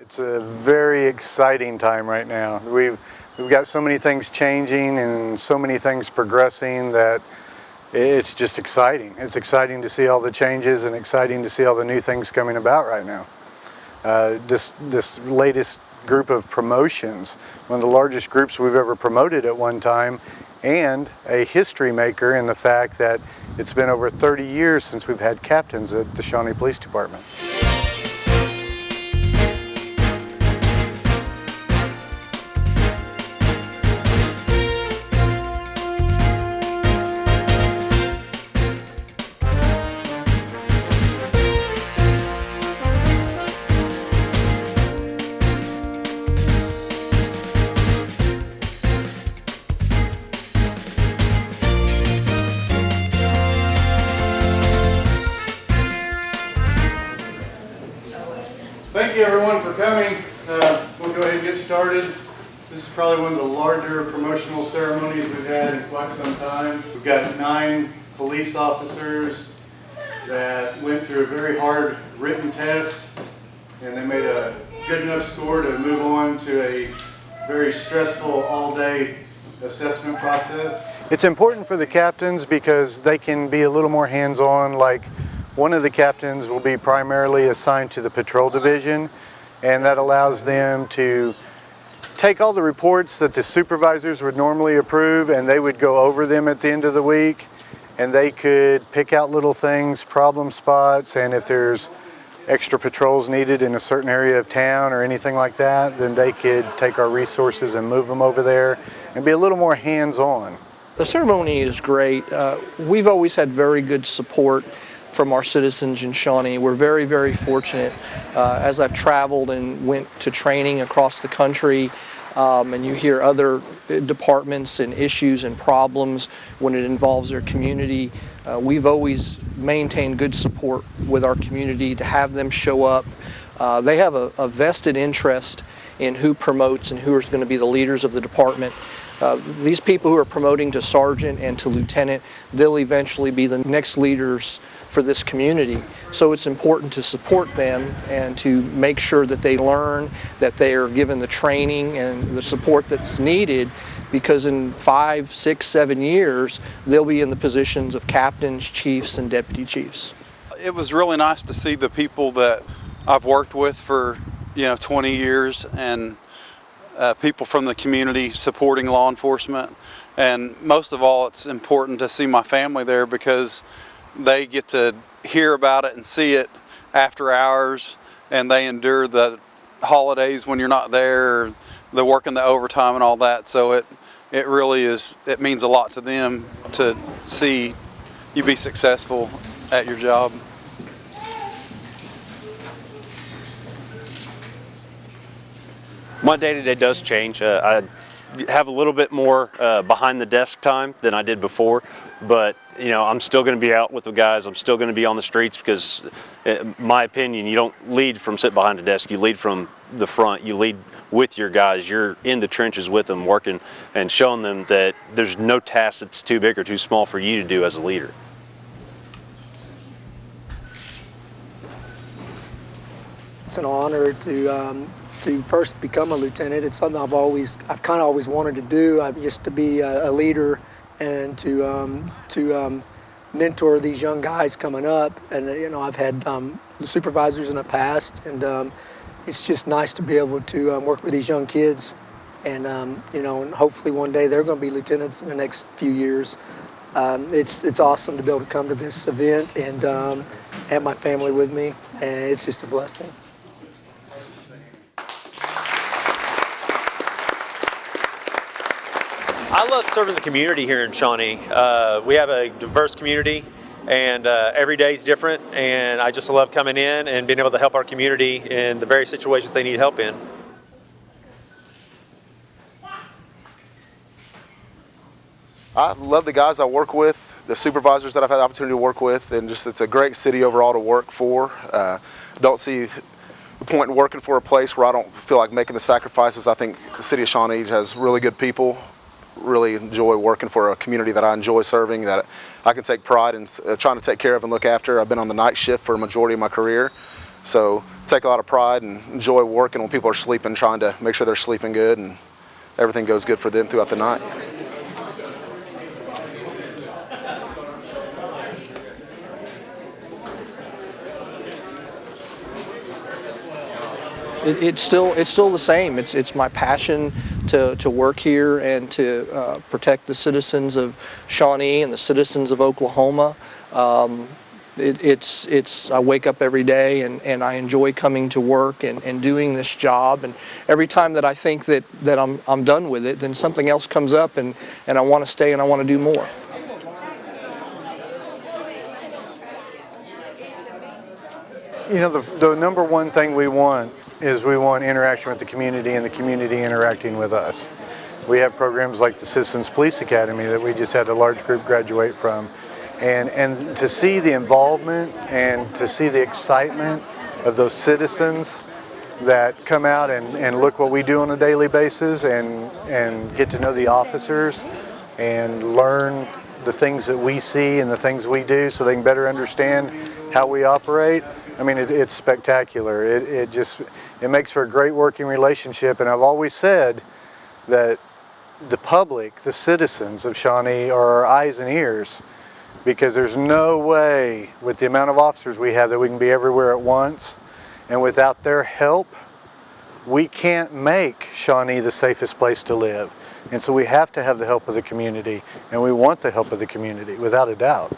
It's a very exciting time right now. We've got so many things changing and so many things progressing that it's just exciting. It's exciting to see all the changes and exciting to see all the new things coming about right now. This latest group of promotions, one of the largest groups we've ever promoted at one time, and a history maker in the fact that it's been over 30 years since we've had captains at the Shawnee Police Department. Thank you everyone for coming. We'll go ahead and get started. This is probably one of the larger promotional ceremonies we've had in quite some time. We've got 9 police officers that went through a very hard written test, and they made a good enough score to move on to a very stressful all-day assessment process. It's important for the captains because they can be a little more hands-on. Like, one of the captains will be primarily assigned to the patrol division, and that allows them to take all the reports that the supervisors would normally approve, and they would go over them at the end of the week, and they could pick out little things, problem spots, and if there's extra patrols needed in a certain area of town or anything like that, then they could take our resources and move them over there and be a little more hands-on. The ceremony is great. We've always had very good support from our citizens in Shawnee. We're very, very fortunate. As I've traveled and went to training across the country, and you hear other departments and issues and problems when it involves their community, we've always maintained good support with our community to have them show up. They have a vested interest in who promotes and who is going to be the leaders of the department. These people who are promoting to sergeant and to lieutenant, they'll eventually be the next leaders for this community. So it's important to support them and to make sure that they learn, that they are given the training and the support that's needed, because in 5, 6, 7 years, they'll be in the positions of captains, chiefs, and deputy chiefs. It was really nice to see the people that I've worked with for 20 years, and people from the community supporting law enforcement. And most of all, it's important to see my family there because they get to hear about it and see it after hours, and they endure the holidays when you're not there, or the working the overtime and all that. So it really is, it means a lot to them to see you be successful at your job. My day-to-day does change. I have a little bit more behind the desk time than I did before, but I'm still going to be out with the guys. I'm still going to be on the streets because, in my opinion, you don't lead from sitting behind a desk. You lead from the front. You lead with your guys. You're in the trenches with them, working and showing them that there's no task that's too big or too small for you to do as a leader. It's an honor to first become a lieutenant. It's something I've kind of always wanted to do. Just to be a leader and to mentor these young guys coming up. And I've had supervisors in the past, and it's just nice to be able to work with these young kids, and and hopefully one day they're going to be lieutenants in the next few years. It's awesome to be able to come to this event and have my family with me, and it's just a blessing. I love serving the community here in Shawnee. We have a diverse community, and every day is different, and I just love coming in and being able to help our community in the various situations they need help in. I love the guys I work with, the supervisors that I've had the opportunity to work with, and just it's a great city overall to work for. Don't see the point in working for a place where I don't feel like making the sacrifices. I think the city of Shawnee has really good people. Really enjoy working for a community that I enjoy serving, that I can take pride in trying to take care of and look after. I've been on the night shift for a majority of my career, so take a lot of pride and enjoy working when people are sleeping, trying to make sure they're sleeping good and everything goes good for them throughout the night. It's still the same. It's my passion to work here and to protect the citizens of Shawnee and the citizens of Oklahoma. I wake up every day and I enjoy coming to work and doing this job. And every time that I think that I'm done with it, then something else comes up and I want to stay and I want to do more. You know, the number one thing we want is we want interaction with the community and the community interacting with us. We have programs like the Citizens Police Academy that we just had a large group graduate from. And to see the involvement and to see the excitement of those citizens that come out and look what we do on a daily basis and get to know the officers and learn the things that we see and the things we do so they can better understand how we operate. I mean, it's spectacular. It makes for a great working relationship, and I've always said that the public, the citizens of Shawnee, are our eyes and ears, because there's no way with the amount of officers we have that we can be everywhere at once, and without their help, we can't make Shawnee the safest place to live. And so we have to have the help of the community, and we want the help of the community, without a doubt.